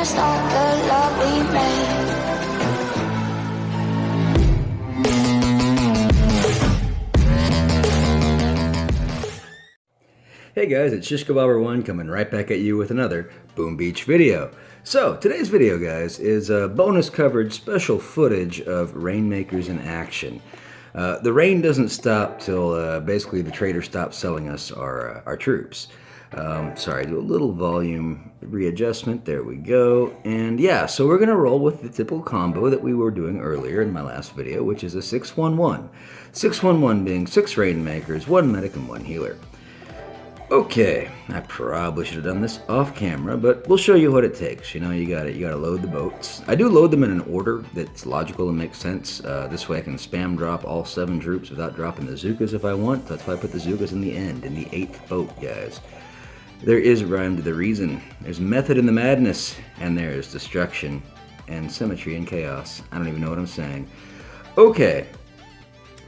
it's not the love we made. Hey guys, it's ShishKebabber1 coming right back at you with another Boom Beach video. So, today's video, guys, is a bonus coverage special footage of Rainmakers in action. The rain doesn't stop till basically the trader stops selling us our troops. Sorry, do a little volume readjustment. There we go. And yeah, so we're going to roll with the typical combo that we were doing earlier in my last video, which is a 6-1-1. 6-1-1 being 6 Rainmakers, 1 medic, and 1 healer. Okay, I probably should have done this off camera, but we'll show you what it takes. You know, you gotta load the boats. I do load them in an order that's logical and makes sense. This way I can spam drop all 7 troops without dropping the Zookas if I want. That's why I put the Zookas in the end, in the 8th boat, guys. There is rhyme to the reason. There's method in the madness, and there's destruction and symmetry and chaos. I don't even know what I'm saying. Okay.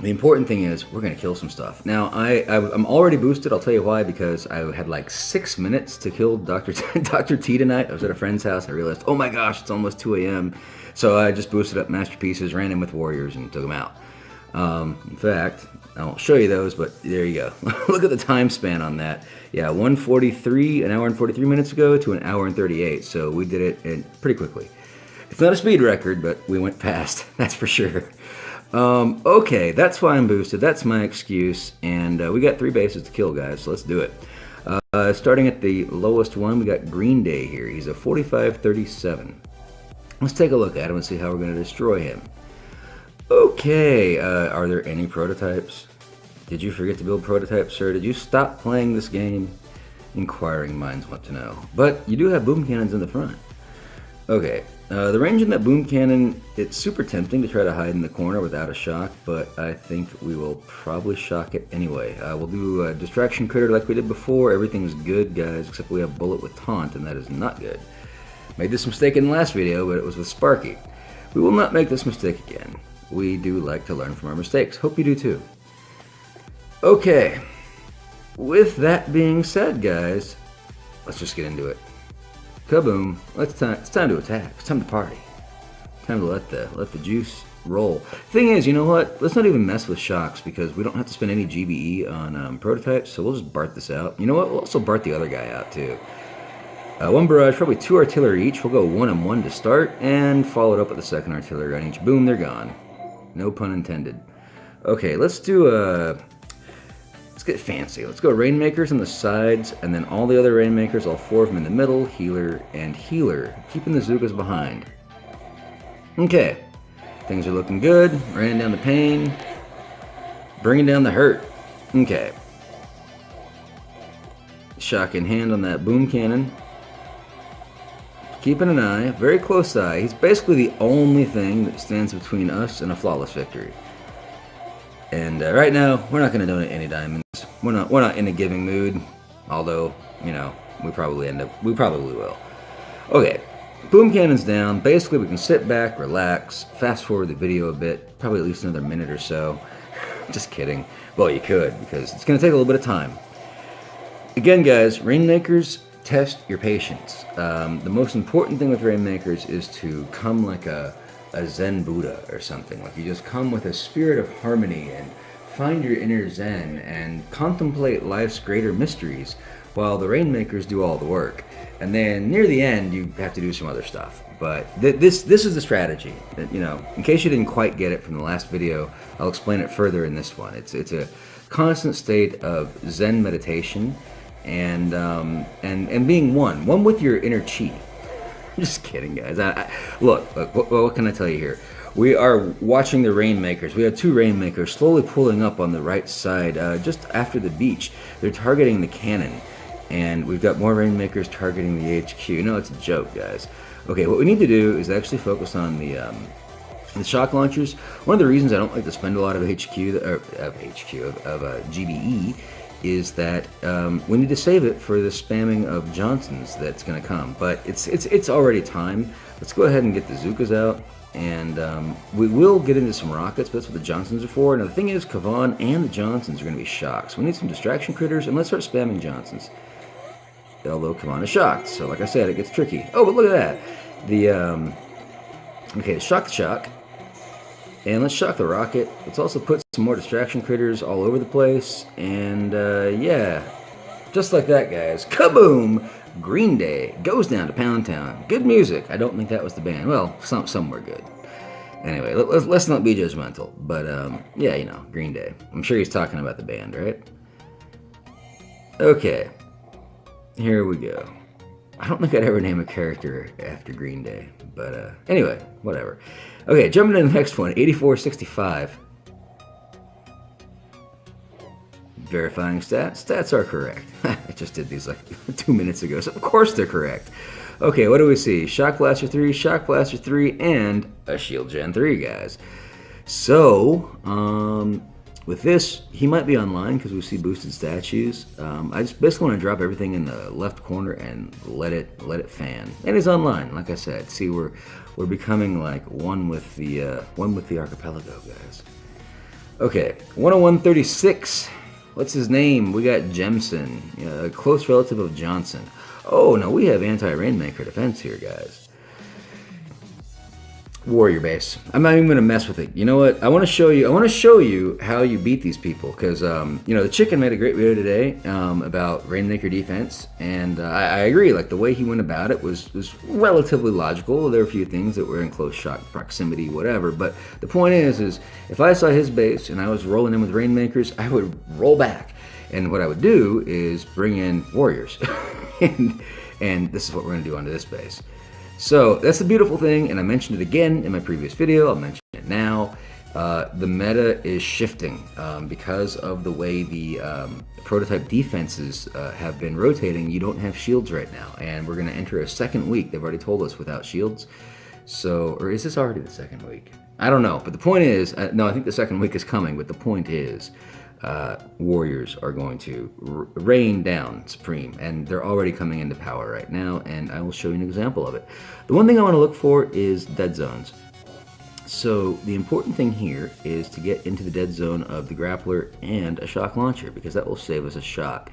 The important thing is we're going to kill some stuff. Now, I'm already boosted. I'll tell you why, because I had like 6 minutes to kill Dr. T tonight. I was at a friend's house. I realized, oh my gosh, it's almost 2 a.m. So I just boosted up Masterpieces, ran in with Warriors, and took them out. In fact, I won't show you those, but there you go. Look at the time span on that. Yeah, 1:43, an hour and 43 minutes ago to an hour and 38. So we did it pretty quickly. It's not a speed record, but we went fast. That's for sure. Okay, that's why I'm boosted. That's my excuse. And we got 3 bases to kill, guys, so let's do it. Starting at the lowest one, we got Green Day here. He's a 45-37. Let's take a look at him and see how we're going to destroy him. Okay, are there any prototypes? Did you forget to build prototypes, sir? Did you stop playing this game? Inquiring minds want to know. But you do have boom cannons in the front. Okay, the range in that boom cannon, it's super tempting to try to hide in the corner without a shock, but I think we will probably shock it anyway. We'll do a distraction critter like we did before. Everything's good, guys, except we have bullet with taunt, and that is not good. Made this mistake in the last video, but it was with Sparky. We will not make this mistake again. We do like to learn from our mistakes. Hope you do too. Okay, with that being said, guys, let's just get into it. Kaboom! It's time to attack. It's time to party. Time to let the juice roll. Thing is, you know what? Let's not even mess with shocks because we don't have to spend any GBE on prototypes. So we'll just BART this out. You know what? We'll also BART the other guy out too. 1 barrage, probably 2 artillery each. We'll go 1 and 1 to start, and follow it up with the 2nd artillery on each. Boom! They're gone. No pun intended. Okay, let's do let's get fancy. Let's go Rainmakers on the sides, and then all the other Rainmakers, all 4 of them in the middle, healer and healer, keeping the Zookas behind. Okay, things are looking good. Raining down the pain, bringing down the hurt. Okay. Shock in hand on that boom cannon. Keeping an eye, very close eye. He's basically the only thing that stands between us and a flawless victory. And right now, we're not going to donate any diamonds. We're not in a giving mood, although, you know, we probably will. Okay, boom cannon's down. Basically, we can sit back, relax, fast forward the video a bit, probably at least another minute or so. Just kidding. Well, you could, because it's going to take a little bit of time. Again, guys, Rainmakers, test your patience. The most important thing with Rainmakers is to come like a Zen Buddha or something. Like you just come with a spirit of harmony and find your inner Zen and contemplate life's greater mysteries while the Rainmakers do all the work. And then near the end, you have to do some other stuff. But this is the strategy. You know, in case you didn't quite get it from the last video, I'll explain it further in this one. It's a constant state of Zen meditation and being one with your inner chi. I'm just kidding, guys. Look, what can I tell you here? We are watching the Rainmakers. We have 2 Rainmakers slowly pulling up on the right side just after the beach. They're targeting the cannon. And we've got more Rainmakers targeting the HQ. No, it's a joke, guys. Okay, what we need to do is actually focus on the shock launchers. One of the reasons I don't like to spend a lot of GBE is that we need to save it for the spamming of Johnsons that's going to come. But it's already time. Let's go ahead and get the Zookas out, and we will get into some rockets, but that's what the Johnsons are for. Now the thing is, Kavan and the Johnsons are going to be shocked, so we need some distraction critters, and let's start spamming Johnsons. Although Kavan is shocked, so like I said, it gets tricky. Oh, but look at that. Okay, shock the shock. And let's shock the rocket. Let's also put some more distraction critters all over the place. And yeah, just like that, guys. Kaboom! Green Day goes down to Pound Town. Good music. I don't think that was the band. Well, some were good. Anyway, let's not be judgmental. But yeah, you know, Green Day. I'm sure he's talking about the band, right? Okay, here we go. I don't think I'd ever name a character after Green Day, but anyway, whatever. Okay, jumping to the next one, 8465. Verifying stats. Stats are correct. I just did these like 2 minutes ago, so of course they're correct. Okay, what do we see? Shock Blaster 3, Shock Blaster 3, and a Shield Gen 3, guys. So, with this, he might be online because we see boosted statues. I just basically want to drop everything in the left corner and let it fan. And he's online, like I said. See, we're becoming like one with the archipelago, guys. Okay, 10136. What's his name? We got Jemson, a close relative of Johnson. Oh no, we have anti-Rainmaker defense here, guys. Warrior base. I'm not even gonna mess with it. You know what? I want to show you how you beat these people because you know, the chicken made a great video today about Rainmaker defense, and I agree. Like the way he went about it was relatively logical. There were a few things that were in close shock proximity, whatever. But the point is if I saw his base and I was rolling in with Rainmakers, I would roll back, and what I would do is bring in warriors, and this is what we're gonna do onto this base. So that's the beautiful thing, and I mentioned it again in my previous video. I'll mention it now. The meta is shifting because of the way the prototype defenses have been rotating. You don't have shields right now, and we're going to enter a second week. They've already told us without shields. So, or is this already the second week? I don't know, but the point is, no, I think the second week is coming, but the point is, warriors are going to rain down supreme, and they're already coming into power right now, and I will show you an example of it. The one thing I want to look for is dead zones. So the important thing here is to get into the dead zone of the grappler and a shock launcher, because that will save us a shock.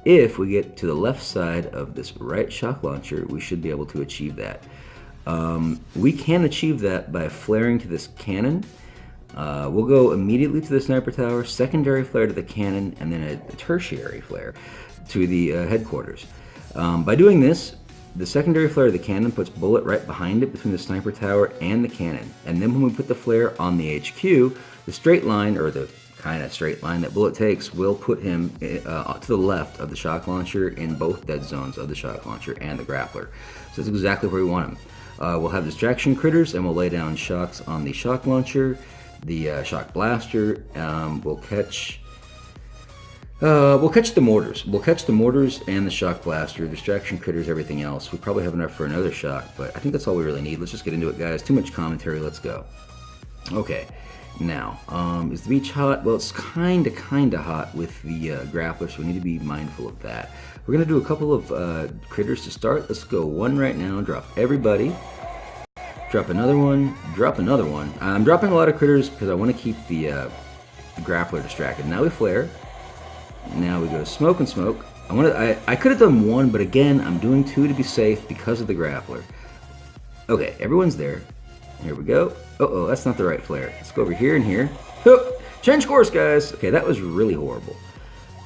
If we get to the left side of this right shock launcher, we should be able to achieve that. We can achieve that by flaring to this cannon. We'll go immediately to the sniper tower, secondary flare to the cannon, and then a tertiary flare to the headquarters. By doing this, the secondary flare of the cannon puts bullet right behind it between the sniper tower and the cannon. And then when we put the flare on the HQ, the straight line, or the kind of straight line that bullet takes, will put him to the left of the shock launcher in both dead zones of the shock launcher and the grappler. So that's exactly where we want him. We'll have distraction critters, and we'll lay down shocks on the shock launcher. The shock blaster will catch the mortars. We'll catch the mortars and the shock blaster, distraction critters, everything else. We probably have enough for another shock, but I think that's all we really need. Let's just get into it, guys. Too much commentary. Let's go. Okay, now is the beach hot? Well, it's kind of hot with the grappler, so we need to be mindful of that. We're gonna do a couple of critters to start. Let's go one right now. Drop everybody. Drop another one, drop another one. I'm dropping a lot of critters because I want to keep the grappler distracted. Now we flare. Now we go to smoke and smoke. I could have done one, but again, I'm doing two to be safe because of the grappler. Okay, everyone's there. Here we go. Uh-oh, that's not the right flare. Let's go over here and here. Oh, change course, guys. Okay, that was really horrible.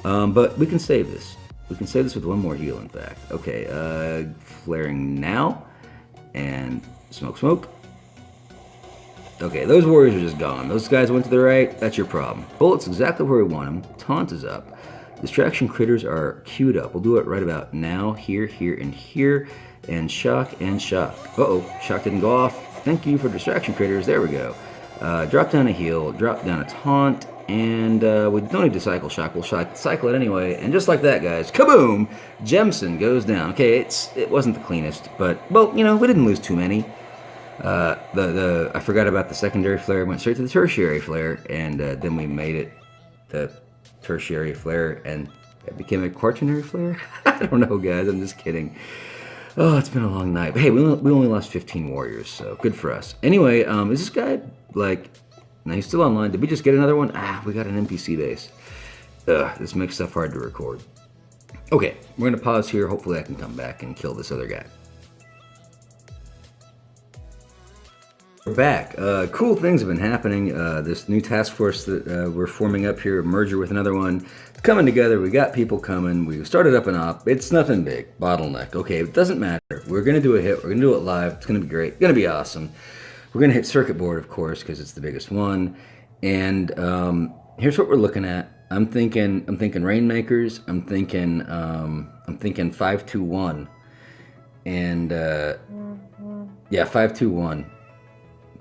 But we can save this. We can save this with one more heal, in fact. Okay, flaring now. And smoke, smoke. Okay, those warriors are just gone. Those guys went to the right. That's your problem. Bullet's exactly where we want them. Taunt is up. Distraction critters are queued up. We'll do it right about now. Here, here, and here. And shock and shock. Uh-oh, shock didn't go off. Thank you for distraction critters. There we go. Drop down a heal. Drop down a taunt. And we don't need to cycle shock. We'll cycle it anyway. And just like that, guys, kaboom! Jemson goes down. Okay, it wasn't the cleanest, but, well, you know, we didn't lose too many. I forgot about the secondary flare. Went straight to the tertiary flare, and then we made it the tertiary flare, and it became a quaternary flare. I don't know, guys. I'm just kidding. Oh, it's been a long night. But hey, we only lost 15 warriors, so good for us. Anyway, is this guy like? No, he's still online. Did we just get another one? Ah, we got an NPC base. Ugh, this makes stuff hard to record. Okay, we're gonna pause here. Hopefully, I can come back and kill this other guy. Back. Cool things have been happening. This new task force that we're forming up here, a merger with another one, it's coming together. We got people coming. We started up an op. It's nothing big. Bottleneck. Okay, it doesn't matter. We're going to do a hit. We're going to do it live. It's going to be great. It's going to be awesome. We're going to hit circuit board, of course, because it's the biggest one. And here's what we're looking at. I'm thinking Rainmakers. I'm thinking 5-2-1. And yeah, 5-2-1.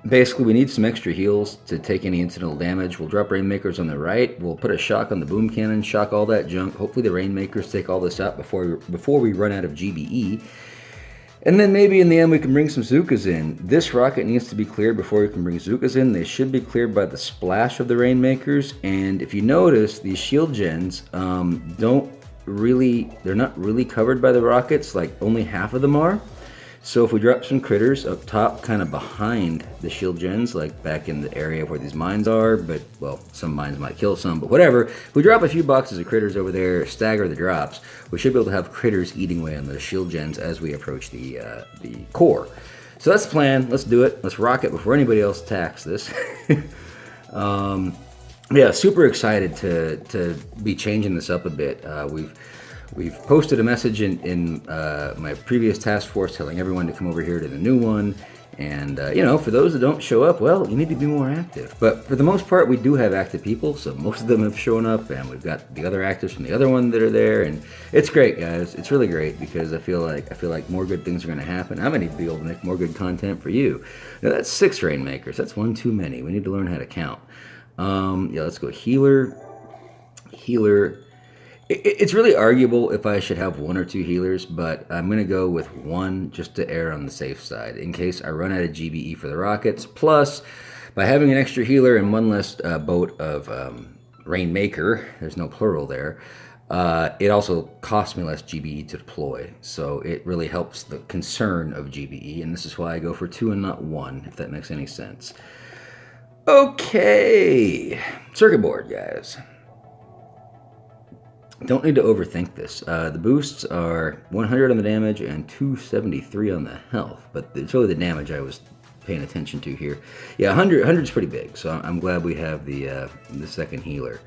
Basically, we need some extra heals to take any incidental damage. We'll drop Rainmakers on the right. We'll put a shock on the boom cannon, shock all that junk. Hopefully the Rainmakers take all this out before we run out of GBE. And then maybe in the end we can bring some Zookas in. This rocket needs to be cleared before we can bring Zookas in. They should be cleared by the splash of the Rainmakers. And if you notice, these shield gens they're not really covered by the rockets, like only half of them are. So if we drop some critters up top, kind of behind the shield gens, like back in the area where these mines are, but, well, some mines might kill some, but whatever. If we drop a few boxes of critters over there, stagger the drops, we should be able to have critters eating away on those shield gens as we approach the core. So that's the plan. Let's do it. Let's rock it before anybody else attacks this. Yeah, super excited to be changing this up a bit. We've posted a message in my previous task force telling everyone to come over here to the new one. And, you know, for those that don't show up, well, you need to be more active. But for the most part, we do have active people, so most of them have shown up, and we've got the other actors from the other one that are there, and it's great, guys. It's really great because I feel like more good things are going to happen. I'm going to be able to make more good content for you. Now, that's 6 Rainmakers. That's one too many. We need to learn how to count. Yeah, let's go healer. It's really arguable if I should have 1 or 2 healers, but I'm going to go with 1 just to err on the safe side in case I run out of GBE for the rockets. Plus, by having an extra healer and 1 less boat of Rainmaker, there's no plural there, it also costs me less GBE to deploy. So it really helps the concern of GBE, and this is why I go for 2 and not 1, if that makes any sense. Okay, circuit board, guys. Don't need to overthink this. The boosts are 100 on the damage and 273 on the health, but it's really the damage I was paying attention to here. Yeah, 100 is pretty big, so I'm glad we have the second healer.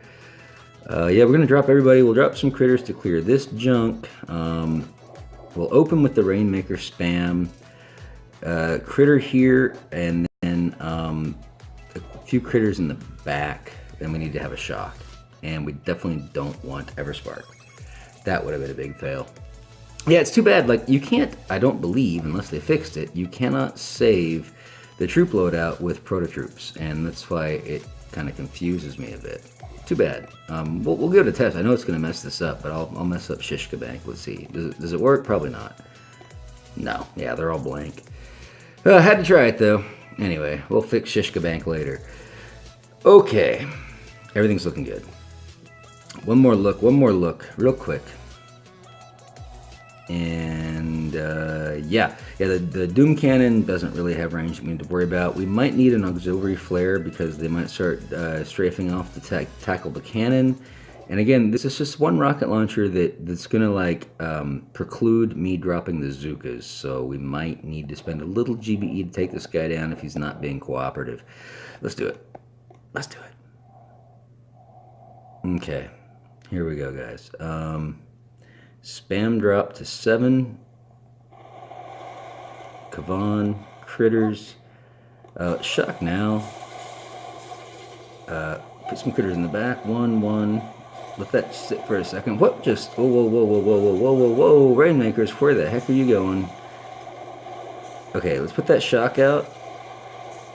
Yeah, we're gonna drop everybody. We'll drop some critters to clear this junk. We'll open with the Rainmaker spam, critter here, and then a few critters in the back. Then we need to have a shock. And we definitely don't want Everspark. That would have been a big fail. Yeah, it's too bad. Like, you can't, I don't believe, unless they fixed it, you cannot save the troop loadout with proto-troops. And that's why it kind of confuses me a bit. Too bad. We'll give it a test. I know it's going to mess this up, but I'll mess up Shishka Bank. Let's see. Does it work? Probably not. No. Yeah, they're all blank. Had to try it, though. Anyway, we'll fix Shishka Bank later. Okay. Everything's looking good. One more look, real quick. And, yeah, the Doom Cannon doesn't really have range that we need to worry about. We might need an auxiliary flare because they might start strafing off to tackle the cannon. And again, this is just 1 rocket launcher that's going to, like, preclude me dropping the Zookas. So we might need to spend a little GBE to take this guy down if he's not being cooperative. Let's do it. Let's do it. Okay, here we go, guys. Spam drop to 7. Kavan, critters. Shock now. Put some critters in the back. 1. Let that sit for a second. What just? Whoa. Rainmakers, where the heck are you going? Okay, let's put that shock out.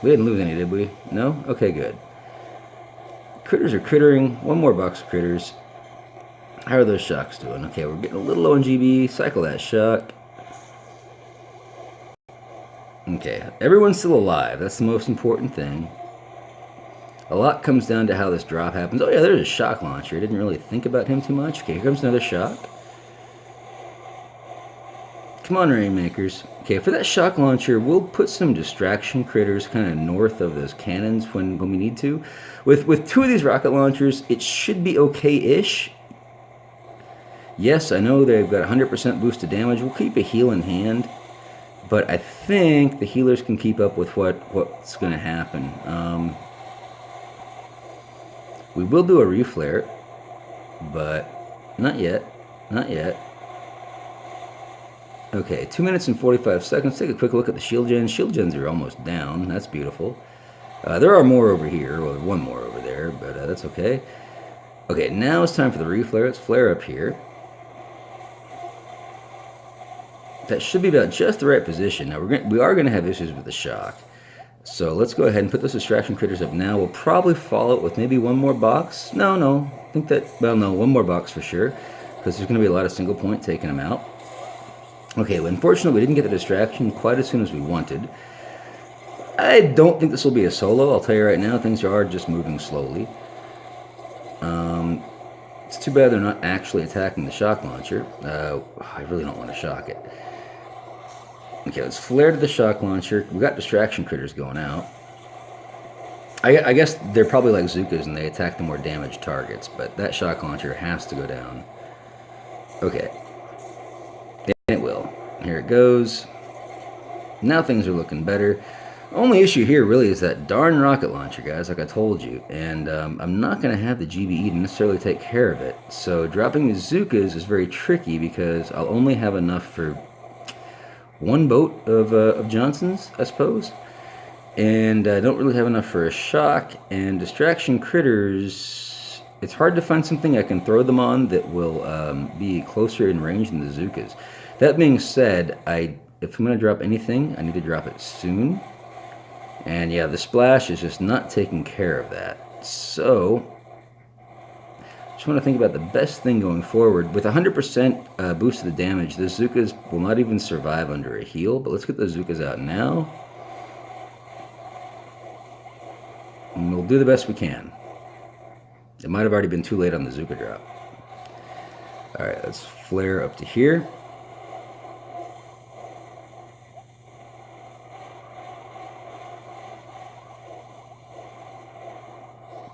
We didn't lose any, did we? No? Okay, good. Critters are crittering. 1 more box of critters. How are those shocks doing? Okay, we're getting a little low on GB. Cycle that shock. Okay, everyone's still alive. That's the most important thing. A lot comes down to how this drop happens. Oh yeah, there's a shock launcher. I didn't really think about him too much. Okay, here comes another shock. Come on, Rainmakers. Okay, for that shock launcher, we'll put some distraction critters kind of north of those cannons when we need to. With 2 of these rocket launchers, it should be okay-ish. Yes, I know they've got 100% boosted damage. We'll keep a heal in hand. But I think the healers can keep up with what's going to happen. We will do a reflare, but not yet. Not yet. Okay, 2 minutes and 45 seconds. Take a quick look at the shield gens. Shield gens are almost down. That's beautiful. There are more over here. Well, one more over there, but that's okay. Okay, now it's time for the reflare. Let's flare up here. That should be about just the right position. Now we are going to have issues with the shock. So let's go ahead and put those distraction critters up now. We'll probably follow it with maybe one more box. No. I think that, well, no, one more box for sure. Because there's going to be a lot of single point taking them out. Okay, well, unfortunately, we didn't get the distraction quite as soon as we wanted. I don't think this will be a solo. I'll tell you right now, things are just moving slowly. It's too bad they're not actually attacking the shock launcher. I really don't want to shock it. Okay, let's flare to the shock launcher. We got distraction critters going out. I guess they're probably like Zookas and they attack the more damaged targets, but that shock launcher has to go down. Okay. And it will. Here it goes. Now things are looking better. Only issue here really is that darn rocket launcher, guys, like I told you. And I'm not going to have the GBE to necessarily take care of it. So dropping the Zookas is very tricky because I'll only have enough for one boat of Johnson's, I suppose. And I don't really have enough for a shock. And distraction critters, it's hard to find something I can throw them on that will be closer in range than the Zookas. That being said, if I'm going to drop anything, I need to drop it soon. And yeah, the splash is just not taking care of that. So, just want to think about the best thing going forward. With 100% boost of the damage, the Zookas will not even survive under a heal. But let's get the Zookas out now. And we'll do the best we can. It might have already been too late on the Zooka drop. Alright, let's flare up to here.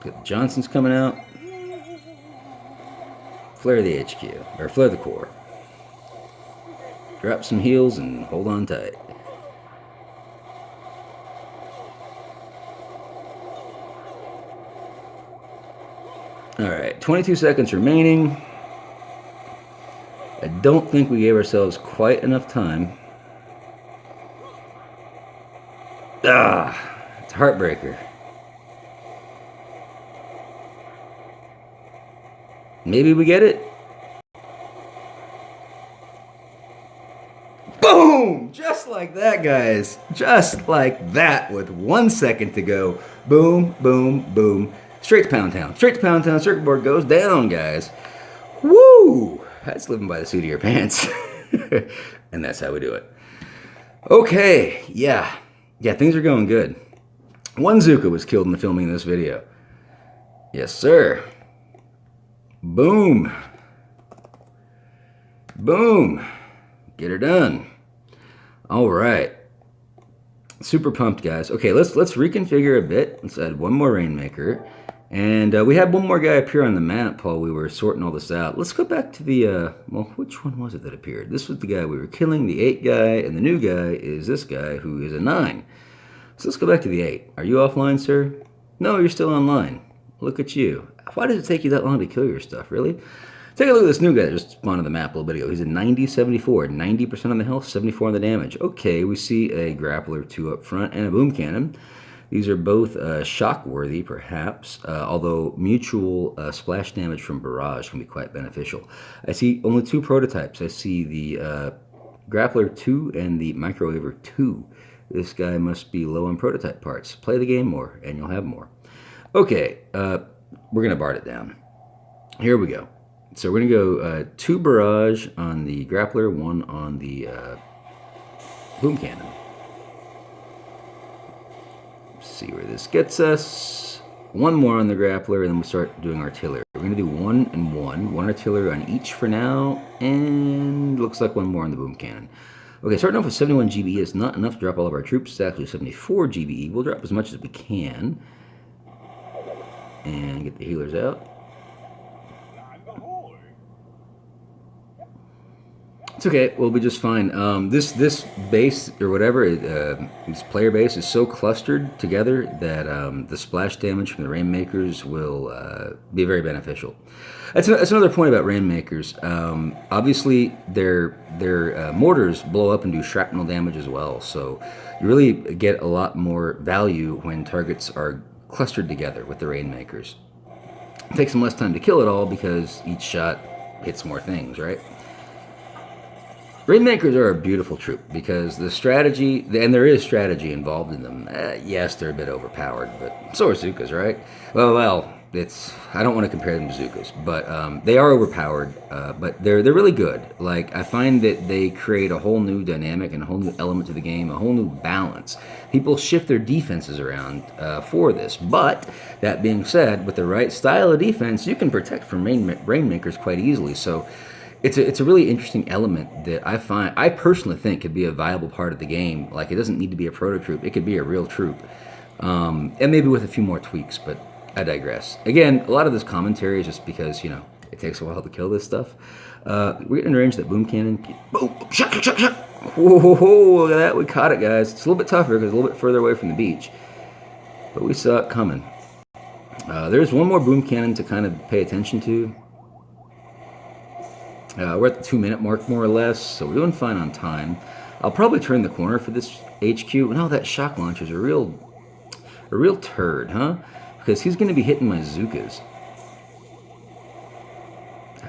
Got the Johnson's coming out. Flare the HQ, or flare the core. Drop some heals and hold on tight. Alright, 22 seconds remaining. I don't think we gave ourselves quite enough time. It's a heartbreaker. Maybe we get it. Boom! Just like that, guys. Just like that with 1 second to go. Boom, boom, boom. Straight to Pound Town. Straight to Pound Town. Circuit board goes down, guys. Woo! That's living by the seat of your pants. And that's how we do it. Okay. Yeah, things are going good. One Zooka was killed in the filming of this video. Yes, sir. Boom. Boom. Get her done. All right. Super pumped, guys. Okay, let's reconfigure a bit. Let's add one more Rainmaker. And we had one more guy appear on the map while we were sorting all this out. Let's go back to the, well, which one was it that appeared? This was the guy we were killing, the 8 guy, and the new guy is this guy who is a 9. So let's go back to the 8. Are you offline, sir? No, you're still online. Look at you. Why does it take you that long to kill your stuff, really? Take a look at this new guy that just spawned on the map a little bit ago. He's a 90-74, 90% on the health, 74 on the damage. Okay, we see a grappler 2 up front and a boom cannon. These are both shock-worthy, perhaps, although mutual splash damage from barrage can be quite beneficial. I see only 2 prototypes. I see the grappler 2 and the microwaver 2. This guy must be low on prototype parts. Play the game more, and you'll have more. Okay, we're going to bard it down. Here we go. So we're going to go 2 barrage on the grappler, 1 on the boom cannon. See where this gets us. 1 more on the grappler, and then we start doing artillery. We're going to do 1 and 1. 1 artillery on each for now, and looks like 1 more on the boom cannon. Okay, starting off with 71 GBE is not enough to drop all of our troops. It's actually 74 GBE. We'll drop as much as we can. And get the healers out. It's okay. We'll be just fine. This base or whatever, this player base is so clustered together that the splash damage from the Rainmakers will be very beneficial. That's another point about Rainmakers. Obviously, their mortars blow up and do shrapnel damage as well. So you really get a lot more value when targets are clustered together with the Rainmakers. It takes them less time to kill it all because each shot hits more things, right? Rainmakers are a beautiful troop because the strategy, and there is strategy involved in them. Yes, they're a bit overpowered, but so are Zookas, right? Well, I don't want to compare them to Zookas, but they are overpowered, but they're really good. Like, I find that they create a whole new dynamic and a whole new element to the game, a whole new balance. People shift their defenses around for this, but that being said, with the right style of defense, you can protect from Rainmakers quite easily. So it's a really interesting element that I personally think could be a viable part of the game. Like, it doesn't need to be a proto troop; it could be a real troop, and maybe with a few more tweaks. But I digress. Again, a lot of this commentary is just because it takes a while to kill this stuff. We're getting in range of that boom cannon. Boom! Shot! Shot! Shot! Whoa! Look at that! We caught it, guys. It's a little bit tougher because it's a little bit further away from the beach, but we saw it coming. There's one more boom cannon to kind of pay attention to. We're at the 2-minute mark, more or less, so we're doing fine on time. I'll probably turn the corner for this HQ. No, that shock launcher's a real turd, huh? Because he's going to be hitting my Zookas.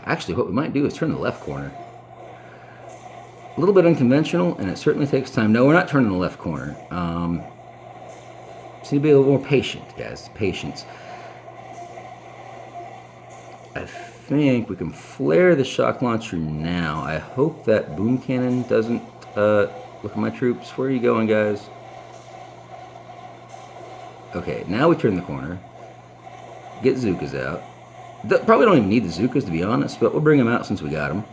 Actually, what we might do is turn the left corner. A little bit unconventional, and it certainly takes time. No, we're not turning the left corner. Just need to be a little more patient, guys. Patience. I think we can flare the shock launcher now. I hope that boom cannon doesn't look at my troops. Where are you going, guys? Okay, now we turn the corner. Get Zookas out. Probably don't even need the Zookas, to be honest, but we'll bring them out since we got them.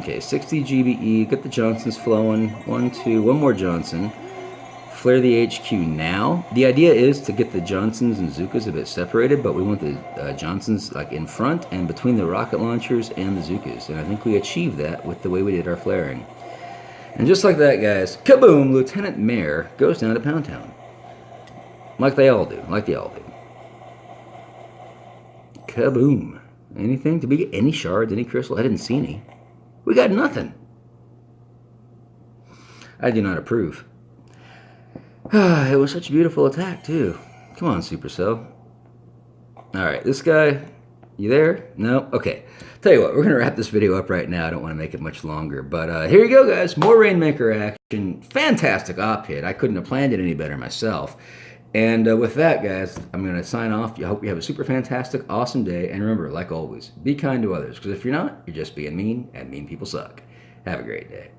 Okay, 60 GBE. Get the Johnsons flowing. 1, 2, one more Johnson. Flare the HQ now. The idea is to get the Johnsons and Zookas a bit separated, but we want the Johnsons like in front and between the rocket launchers and the Zookas, and I think we achieved that with the way we did our flaring. And just like that, guys, kaboom! Lieutenant Mayor goes down to Pound Town. Like they all do. Like they all do. Kaboom! Anything? Did we get any shards, any crystal? I didn't see any. We got nothing. I do not approve. It was such a beautiful attack, too. Come on, Supercell. Alright, this guy, you there? No? Okay. Tell you what, we're going to wrap this video up right now. I don't want to make it much longer. But here you go, guys. More Rainmaker action. Fantastic op hit. I couldn't have planned it any better myself. And with that, guys, I'm going to sign off. I hope you have a super fantastic, awesome day. And remember, like always, be kind to others. Because if you're not, you're just being mean, and mean people suck. Have a great day.